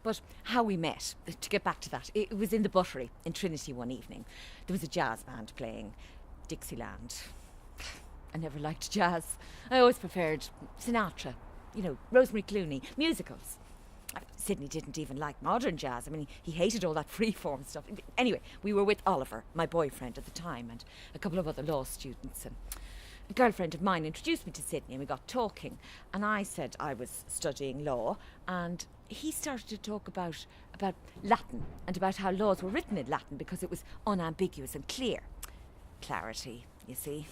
But how we met, to get back to that, it was in the Buttery in Trinity one evening. There was a jazz band playing Dixieland. I never liked jazz. I always preferred Sinatra, Rosemary Clooney, musicals. Sidney didn't even like modern jazz. I mean, he hated all that freeform stuff. Anyway, we were with Oliver, my boyfriend at the time, and a couple of other law students. And a girlfriend of mine introduced me to Sidney, and we got talking. And I said I was studying law, and he started to talk about Latin and about how laws were written in Latin because it was unambiguous and clear. Clarity, you see.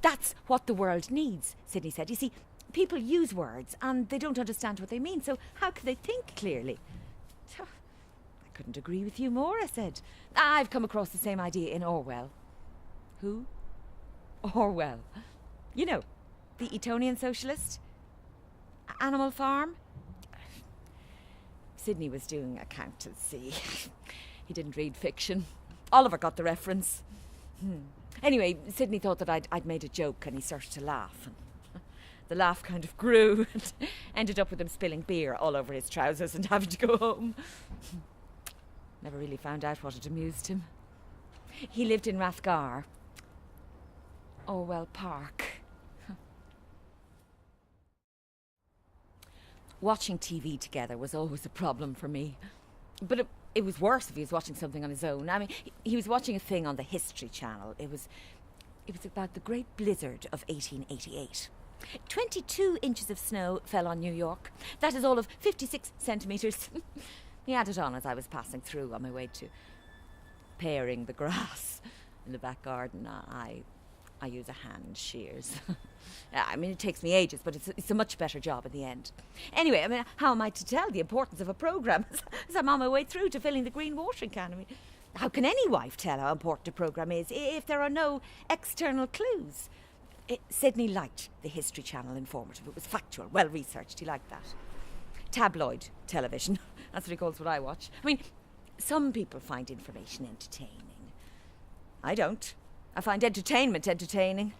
That's what the world needs, Sidney said. You see, people use words and they don't understand what they mean, so how can they think clearly? I couldn't agree with you more, I said. I've come across the same idea in Orwell. Who? Orwell. You know, the Etonian socialist? Animal Farm? Sidney was doing accountancy. He didn't read fiction. Oliver got the reference. Anyway, Sidney thought that I'd made a joke and he started to laugh. The laugh kind of grew and ended up with him spilling beer all over his trousers and having to go home. Never really found out what had amused him. He lived in Rathgar. Orwell Park. Watching TV together was always a problem for me. But it was worse if he was watching something on his own. I mean, he was watching a thing on the History Channel. It was about the Great Blizzard of 1888. 22 inches of snow fell on New York. That is all of 56 centimetres. He had it on as I was passing through on my way to paring the grass in the back garden. I use a hand shears. I mean, it takes me ages, but it's a much better job in the end. Anyway, I mean, how am I to tell the importance of a programme as I'm on my way through to filling the green watering can? I mean, how can any wife tell how important a programme is if there are no external clues? Sidney liked the History Channel informative. It was factual, well-researched. He liked that. Tabloid television. That's what he calls what I watch. I mean, some people find information entertaining. I don't. I find entertainment entertaining.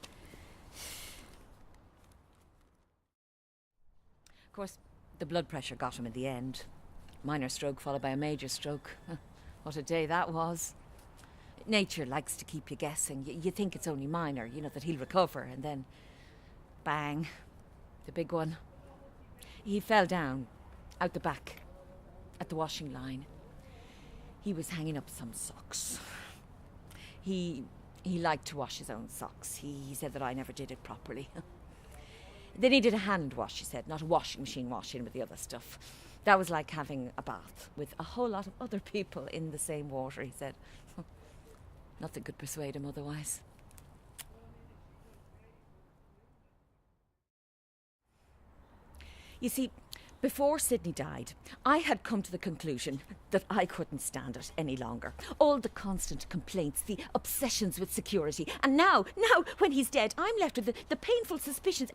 Of course, the blood pressure got him in the end. Minor stroke followed by a major stroke. What a day that was. Nature likes to keep you guessing. You think it's only minor, that he'll recover, and then bang, the big one. He fell down out the back at the washing line. He was hanging up some socks. He liked to wash his own socks. He said that I never did it properly. They needed a hand wash, he said, not a washing machine washing with the other stuff. That was like having a bath with a whole lot of other people in the same water, he said. Nothing could persuade him otherwise. You see, before Sidney died, I had come to the conclusion that I couldn't stand it any longer. All the constant complaints, the obsessions with security. And now, when he's dead, I'm left with the painful suspicions,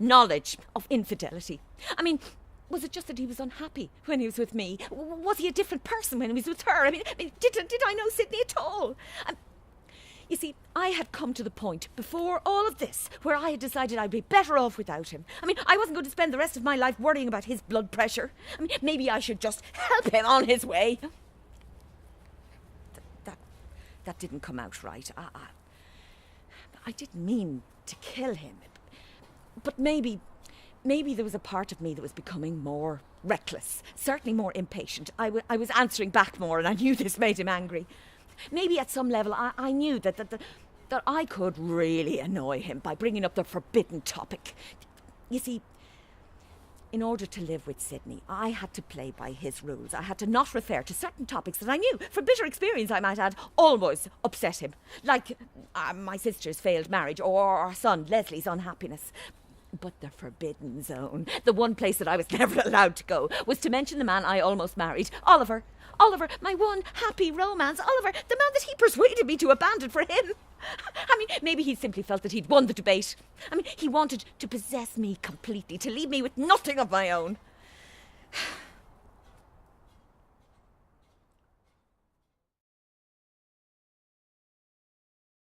knowledge of infidelity. I mean, was it just that he was unhappy when he was with me? Was he a different person when he was with her? I mean, did I know Sidney at all? You see, I had come to the point before all of this where I had decided I'd be better off without him. I mean, I wasn't going to spend the rest of my life worrying about his blood pressure. I mean, maybe I should just help him on his way. That didn't come out right. I didn't mean to kill him. But maybe there was a part of me that was becoming more reckless, certainly more impatient. I was answering back more, and I knew this made him angry. Maybe at some level I knew that I could really annoy him by bringing up the forbidden topic. You see, in order to live with Sidney, I had to play by his rules. I had to not refer to certain topics that I knew, from bitter experience I might add, always upset him. Like my sister's failed marriage or our son Leslie's unhappiness. But the forbidden zone, the one place that I was never allowed to go, was to mention the man I almost married, Oliver. Oliver, my one happy romance. Oliver, the man that he persuaded me to abandon for him. I mean, maybe he simply felt that he'd won the debate. I mean, he wanted to possess me completely, to leave me with nothing of my own.